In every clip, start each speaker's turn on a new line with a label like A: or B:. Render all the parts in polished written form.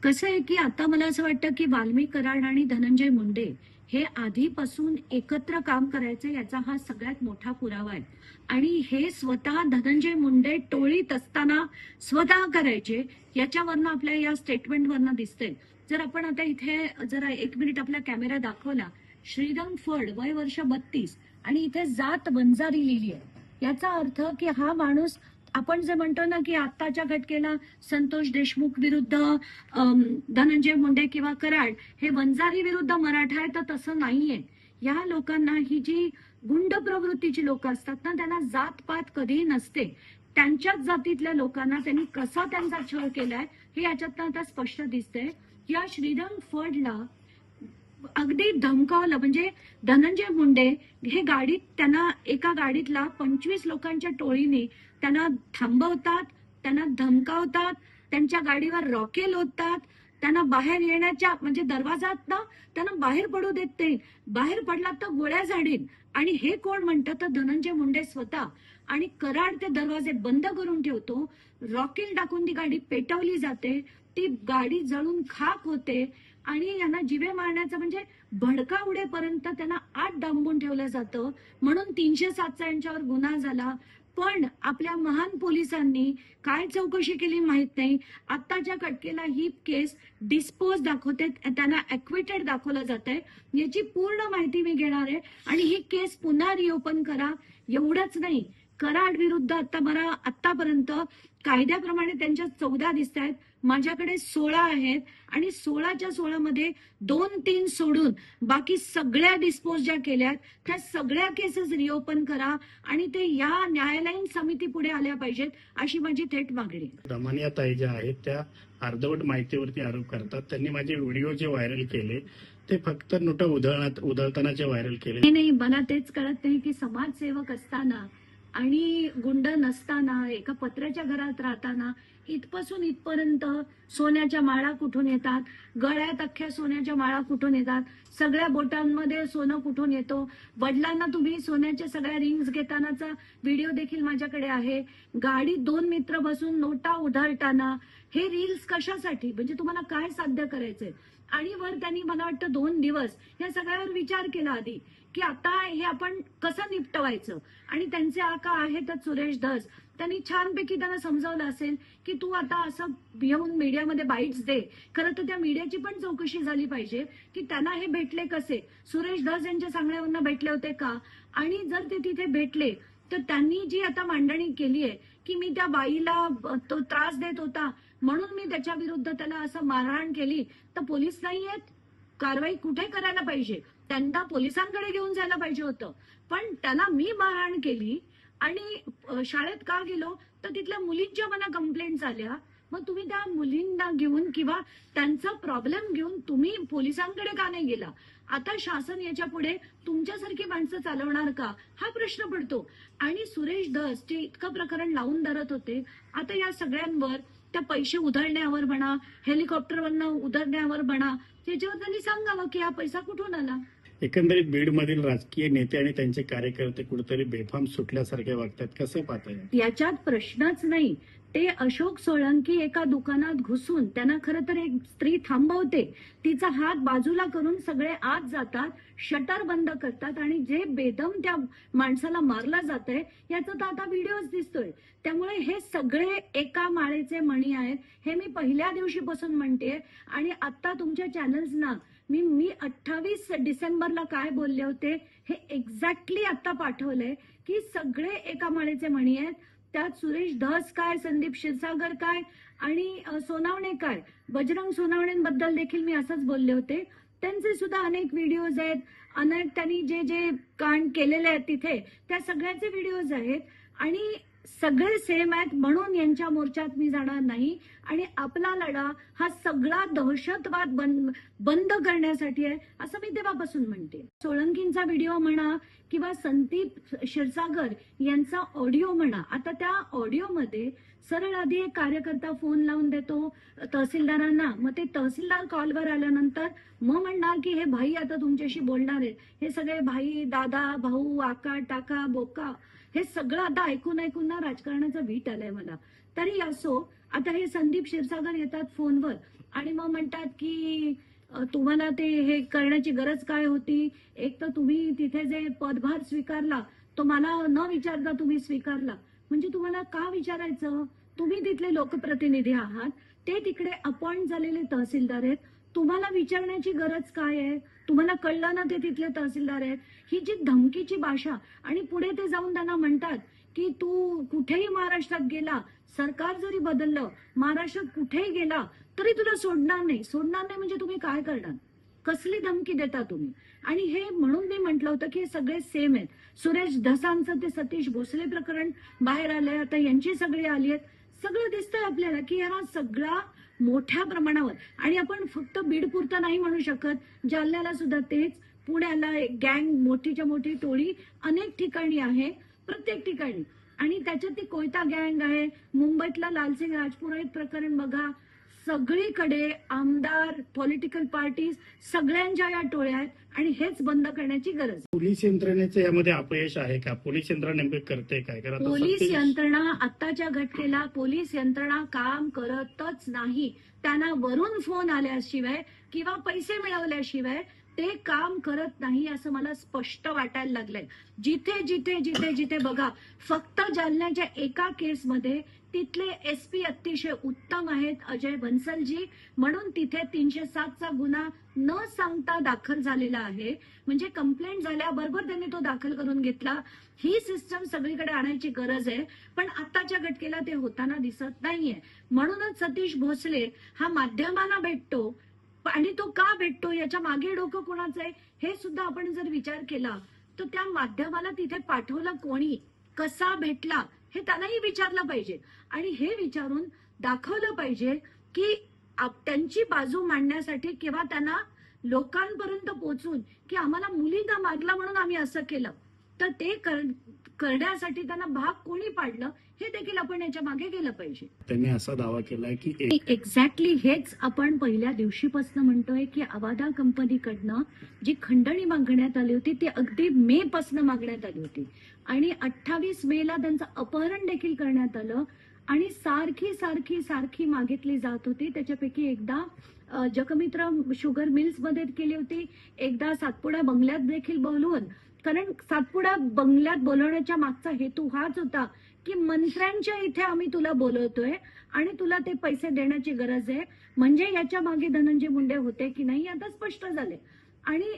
A: कसं आहे की आता मला असं वाटतं की वाल्मिक कराड आणि धनंजय मुंडे हे आधीपासून एकत्र काम करायचं याचा हा सगळ्यात मोठा पुरावा आहे. आणि हे स्वतः धनंजय मुंडे टोळीत असताना स्वतः करायचे याच्यावरनं आपल्या या स्टेटमेंटवरनं दिसतंय. जर आपण आता इथे जरा 1 मिनिट आपला कॅमेरा दाखवला, श्रीरंग फड वय वर्ष 32 आणि इथे जात बंजारी लिहिली आहे. याचा अर्थ की हा माणूस, आपण जे म्हणतो ना की आत्ताच्या घटकेला संतोष देशमुख विरुद्ध धनंजय मुंडे किंवा कराड हे वंजारी विरुद्ध मराठा आहे, तर तसं नाहीये. या लोकांना ही जी गुंड प्रवृत्तीची लोक असतात ना, त्यांना जातपात कधीही नसते. त्यांच्याच जातीतल्या लोकांना त्यांनी कसा त्यांचा छळ केलाय हे याच्यातनं आता स्पष्ट दिसतंय. या श्रीरंग फडला अगदी धमकावलं. म्हणजे धनंजय मुंडे हे गाडीत, त्यांना एका गाडीतला 25 लोकांच्या टोळीने त्यांना थांबवतात, त्यांना धमकावतात, त्यांच्या गाडीवर रॉकेल ओततात, त्यांना बाहेर येण्याच्या म्हणजे दरवाजात ना त्यांना बाहेर पडू देत नाही. बाहेर पडला तर गोळ्या झाडीन. आणि हे कोण म्हणतं तर धनंजय मुंडे स्वतः. आणि कराड ते दरवाजे बंद करून ठेवतो, रॉकेल टाकून ती गाडी पेटवली जाते, ती गाडी जळून खाक होते आणि यांना जिवे मारण्याचं म्हणजे भडका उडेपर्यंत त्यांना आत डांबून ठेवलं जातं. म्हणून 307चा यांच्यावर गुन्हा झाला. पण आपल्या महान पोलिसांनी काय चौकशी केली माहित नाही. आत्ताच्या घटनेला ही केस डिस्पोज दाखवते, त्यांना ॲक्विटेड दाखवलं जात आहे. याची पूर्ण माहिती मी घेणार आहे आणि ही केस पुन्हा रिओपन करा. एवढंच नाही, कराड विरुद्ध आतापर्यंत कायद्याप्रमाणे त्यांच्या 14 दिसत आहेत, माझ्याकडे 16 आहेत आणि 16च्या 16 मध्ये 2-3 सोडून बाकी सगळ्या डिस्पोज ज्या केल्यात त्या सगळ्या केसेस रिओपन करा आणि ते या न्यायालयीन समिती पुढे आल्या पाहिजेत, अशी माझी थेट मागणी.
B: रमणीय ताई ज्या आहेत त्या अर्धवट माहितीवरती आरोप करतात. त्यांनी माझे व्हिडिओ जे व्हायरल केले ते फक्त नोटा उधळतानाचे व्हायरल केले.
A: नाही, मला तेच कळत नाही की समाजसेवक असताना आणि गुंड नसताना, एका पत्र्याच्या घरात राहताना इथपासून इथपर्यंत सोन्याच्या माळा कुठून येतात, गळ्यात अख्ख्या सोन्याच्या माळा कुठून येतात, सगळ्या बोटांमध्ये सोनं कुठून येतो. वडिलांना तुम्ही सोन्याच्या सगळ्या रिंग्स घेतानाचा व्हिडिओ देखील माझ्याकडे आहे. गाडीत 2 मित्र बसून नोटा उधळताना. हे रील्स कशासाठी, म्हणजे तुम्हाला काय साध्य करायचंय. आणि वर त्यांनी मला वाटतं 2 दिवस या सगळ्यावर विचार केला आधी की आता हे आपण कसं निपटवायचं. आणि त्यांचे आका आहेतच सुरेश धस, त्यांनी छानपैकी त्यांना समजावलं असेल की तू आता असं येऊन मीडियामध्ये बाईट्स दे. खरं तर त्या मीडियाची पण चौकशी झाली पाहिजे की त्यांना हे भेटले कसे, सुरेश धस यांच्या सांगण्यावरनं भेटले होते का. आणि जर ते तिथे भेटले तर त्यांनी जी आता मांडणी केली आहे की मी त्या बाईला तो त्रास देत होता म्हणून मी त्याच्या विरुद्ध त्याला असं मारहाण केली, तर पोलीस नाही आहेत, कारवाई कुठे करायला पाहिजे, त्यांना पोलिसांकडे घेऊन जायला पाहिजे होतं. पण त्याला मी मारहाण केली आणि शाळेत का गेलो तर तिथल्या मुलींच्या मला कंप्लेंट्स आल्या. मग तुम्ही त्या मुलींना घेऊन किंवा त्यांचा प्रॉब्लेम घेऊन तुम्ही पोलिसांकडे का नाही गेला. आता शासन याच्या पुढे तुमच्यासारखी माणसं चालवणार का हा प्रश्न पडतो. आणि सुरेश धस जे इतकं प्रकरण लावून धरत होते, आता या सगळ्यांवर त्या पैसे उधळण्यावर म्हणा, हेलिकॉप्टरवरनं उधळण्यावर म्हणा, त्याच्यावर त्यांनी सांगावं की हा पैसा कुठून आला.
B: एकंदरीत बीडमधील राजकीय नेते आणि त्यांचे कार्यकर्ते कुठेतरी बेफाम सुटल्यासारखे वागतात, कसं पाहताय.
A: याच्यात प्रश्नच नाही. ते अशोक सोळंकी एका दुकानात घुसून त्यांना खरं तर एक स्त्री थांबवते, तिचा हात बाजूला करून सगळे आत जातात, शटर बंद करतात आणि जे बेदम त्या माणसाला मारला जातंय याचा तर आता व्हिडिओज दिसतोय. त्यामुळे हे सगळे एका माळेचे मणी आहेत हे मी पहिल्या दिवशीपासून म्हणते. आणि आता तुमच्या चॅनल्सना मी 28 डिसेंबरला काय बोलले होते हे एक्झॅक्टली आता पाठवलंय की सगळे एका माळेचे मणी आहेत. त्यात सुरेश धस काय, संदीप क्षीरसागर काय आणि सोनावणे काय, बजरंग सोनावणेंबद्दल देखील मी असंच बोलले होते. त्यांचे सुद्धा अनेक व्हिडिओज आहेत, अनेक त्यांनी जे जे कांड केलेले आहेत तिथे त्या सगळ्याचे व्हिडिओज आहेत आणि सगळे सेम आहेत. म्हणून यांच्या मोर्चात मी जाणार नाही. आणि आपला लढा हा सगळा दहशतवाद बंद करण्यासाठी आहे असं मी तेव्हापासून म्हणते. सोळंकींचा व्हिडिओ म्हणा किंवा संदीप क्षीरसागर यांचा ऑडिओ म्हणा, आता त्या ऑडिओमध्ये सरळ आधी एक कार्यकर्ता फोन लावून देतो तहसीलदारांना, मग ते तहसीलदार कॉलवर आल्यानंतर मग म्हणणार की हे भाई आता तुमच्याशी बोलणार आहेत. हे सगळे भाई, दादा, भाऊ, आका, टाका, बोका हे सगळं आता ऐकून ऐकून ना राजकारणाचा वीट आलाय मला. तरी असो, आता हे संदीप क्षीरसागर येतात फोनवर, आणि मग म्हणतात की तुम्हाला ते हे करण्याची गरज काय होती. एक तर तुम्ही तिथे जे पदभार स्वीकारला तो मला न विचारता तुम्ही स्वीकारला, म्हणजे तुम्हाला का विचारायचं. तुम्ही तिथले लोकप्रतिनिधी आहात, ते तिकडे अपॉइंट झालेले तहसीलदार आहेत, तुम्हाला विचारण्याची गरज काय आहे. तुम्हाला कळलं ना ते तिथले तहसीलदार आहेत. ही जी धमकीची भाषा, आणि पुढे ते जाऊन त्यांना म्हणतात की तू कुठेही महाराष्ट्रात गेला, सरकार जरी बदललं, महाराष्ट्रात कुठेही गेला तरी तुला सोडणार नाही. सोडणार नाही म्हणजे तुम्ही काय करणार. कसली धमकी देता तुम्ही. आणि हे म्हणून मी म्हटलं होतं की हे सगळे सेम आहेत. सुरेश धसांचं ते सतीश भोसले प्रकरण बाहेर आलंय, आता यांची सगळी आली आहेत. सगळं दिसतंय आपल्याला की हा सगळा मोठ्या प्रमाणावर, आणि आपण फक्त बीड पुरतं नाही म्हणू शकत, जालन्याला सुद्धा तेच, पुण्याला एक गँग मोठीच्या मोठी टोळी अनेक ठिकाणी आहे, प्रत्येक ठिकाणी. आणि त्याच्यात ती कोयता गँग आहे. मुंबईतला लालसिंग राजपुरोहित प्रकरण बघा, सगळीकडे आमदार, पॉलिटिकल पार्टीज सगळ्यांच्या या टोळ्या आहेत, आणि हेच बंद करण्याची गरज आहे.
B: पोलीस यंत्रणेचं यामध्ये अपयश आहे का. पोलीस यंत्रणा नेमकं करते काय. कारण आता
A: पोलीस
B: सत्तेत-
A: यंत्रणा आत्ताच्या घटनेला पोलीस यंत्रणा काम करतच नाही. त्यांना वरून फोन आल्याशिवाय किंवा पैसे मिळवल्याशिवाय ते काम करत नाही, असं मला स्पष्ट वाटायला लागलंय. जिथे जिथे जिथे जिथे बघा, फक्त जालन्याच्या एका केसमध्ये तिथले एसपी अतिशय उत्तम आहेत, अजय बन्सलजी, म्हणून तिथे 307चा गुन्हा न सांगता दाखल झालेला आहे. म्हणजे कंप्लेंट झाल्याबरोबर त्यांनी तो दाखल करून घेतला. ही सिस्टम सगळीकडे आणायची गरज आहे, पण आत्ताच्या घटनेला ते होताना दिसत नाहीये. म्हणूनच सतीश भोसले हा माध्यमाला भेटतो, आणि तो का भेटतो याच्या मागे डोकं कोणाचं आहे हे सुद्धा आपण जर विचार केला तर त्या माध्यमाला तिथे पाठवलं कोणी, कसा भेटला हे त्यांनाही विचारलं पाहिजे. आणि हे विचारून दाखवलं पाहिजे की त्यांची बाजू मांडण्यासाठी किंवा त्यांना लोकांपर्यंत पोहोचून की आम्हाला मुलींना मारला म्हणून आम्ही असं केलं, तर ते करण्यासाठी त्यांना भाग कोणी पाडलं हे देखील आपण याच्या मागे गेलं पाहिजे.
B: त्यांनी असा दावा केलाय की
A: एक्झॅक्टली हेच आपण पहिल्या दिवशीपासून म्हणतोय की अवादा कंपनीकडनं जी खंडणी मागण्यात आली होती ती अगदी मे पासून मागण्यात आली होती, आणि 28 मेला त्यांचं अपहरण देखील करण्यात आलं, आणि सारखी सारखी सारखी मागितली जात होती. त्याच्यापैकी एकदा जगमित्र शुगर मिल्स मध्ये केली होती, एकदा सातपुडा बंगल्यात देखील बोलवून. कारण सातपुडा बंगल्यात बोलवण्याच्या मागचा हेतू हाच होता की मंत्र्यांच्या इथे आम्ही तुला बोलवतोय आणि तुला ते पैसे देण्याची गरज आहे. म्हणजे याच्या मागे धनंजय मुंडे होते की नाही आता स्पष्ट झाले. आणि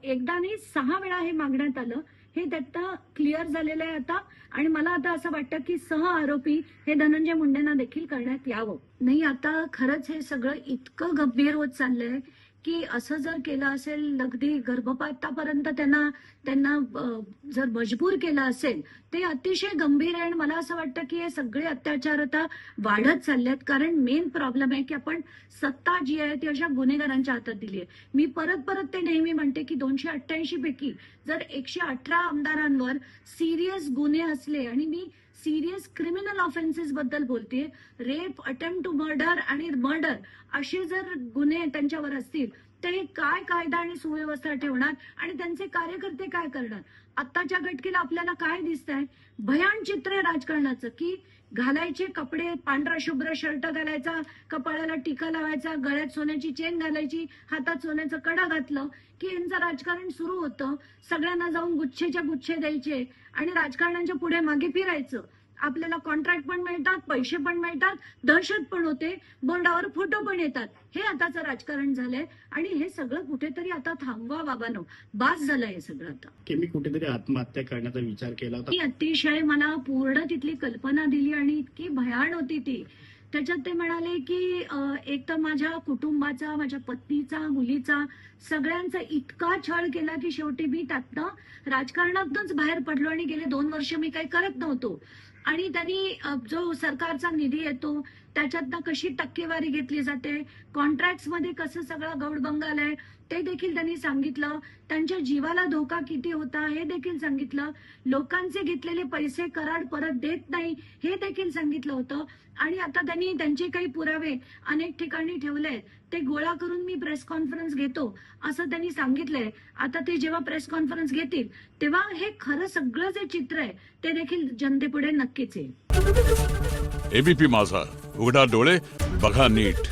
A: एकदा नाही 6 वेळा हे मागण्यात आलं, हे त्यात क्लिअर झालेलं आहे आता. आणि मला आता असं वाटतं की सह आरोपी हे धनंजय मुंडेंना देखील करण्यात यावं. नाही, आता खरंच हे सगळं इतकं गंभीर होत चाललंय की असं जर केलं असेल, अगदी गर्भपातापर्यंत त्यांना जर मजबूर केलं असेल, ते अतिशय गंभीर आहे. आणि मला असं वाटतं की हे सगळे अत्याचार आता वाढत चाललेत. कारण मेन प्रॉब्लेम आहे की आपण सत्ता जी आहे ती अशा गुन्हेगारांच्या हातात दिली आहे. मी परत ते नेहमी म्हणते की 288 पैकी जर 118 आमदारांवर सिरियस गुन्हे असले, आणि मी सिरियस क्रिमिनल ऑफेन्सेस बद्दल बोलते, रेप, अटेम्प्ट टू मर्डर आणि मर्डर असे जर गुन्हे त्यांच्यावर असतील तर हे काय कायदा आणि सुव्यवस्था ठेवणार, आणि त्यांचे कार्यकर्ते काय करणार. आत्ताच्या घटनेला आपल्याला काय दिसतंय, भयान चित्र आहे राजकारणाचं, की घालायचे कपडे, पांढरा शुभ्र शर्ट घालायचा, कपाळाला टीका लावायचा, गळ्यात सोन्याची चेन घालायची, हातात सोन्याचं कडा घातलं की यांचं राजकारण सुरू होतं. सगळ्यांना जाऊन गुच्छेच्या गुच्छे द्यायचे आणि राजकारणाच्या पुढे मागे फिरायचं. आपल्याला कॉन्ट्रॅक्ट पण मिळतात, पैसे पण मिळतात, दहशत पण होते, बोर्डावर फोटो पण येतात. हे आताचं राजकारण झालंय, आणि हे सगळं कुठेतरी आता थांबवा बाबांनो, बास झालंय हे सगळं आता.
B: की मी कुठेतरी आत्महत्या करण्याचा विचार केला होता.
A: ती अतिशय मला पूर्ण तिथली कल्पना दिली, आणि इतकी भयान होती ती. त्याच्यात ते म्हणाले की एक तर माझ्या कुटुंबाचा, माझ्या पत्नीचा, मुलीचा, सगळ्यांचा इतका छळ केला की शेवटी मी त्यातनं राजकारणातूनच बाहेर पडलो, आणि गेले 2 वर्ष मी काही करत नव्हतो. आणि त्यांनी जो सरकारचा निधी येतो त्याच्यातनं कशी टक्केवारी घेतली जाते, कॉन्ट्रॅक्ट्स मध्ये कसं सगळं गौडबंगाल आहे ते देखील त्यांनी सांगितलं. त्यांच्या जीवाला धोका किती होता हे देखील सांगितलं. लोकांचे घेतलेले पैसे कराड परत देत नाही हे देखील सांगितलं होतं. आणि आता त्यांनी त्यांचे काही पुरावे अनेक ठिकाणी ठेवले, ते गोळा करून मी प्रेस कॉन्फरन्स घेतो असं त्यांनी सांगितलंय. आता ते जेव्हा प्रेस कॉन्फरन्स घेतील तेव्हा हे खरं सगळं जे चित्र आहे ते देखील जनतेपुढे नक्कीच येईल.
C: एबीपी माझा, उघडा डोळे बघा नीट.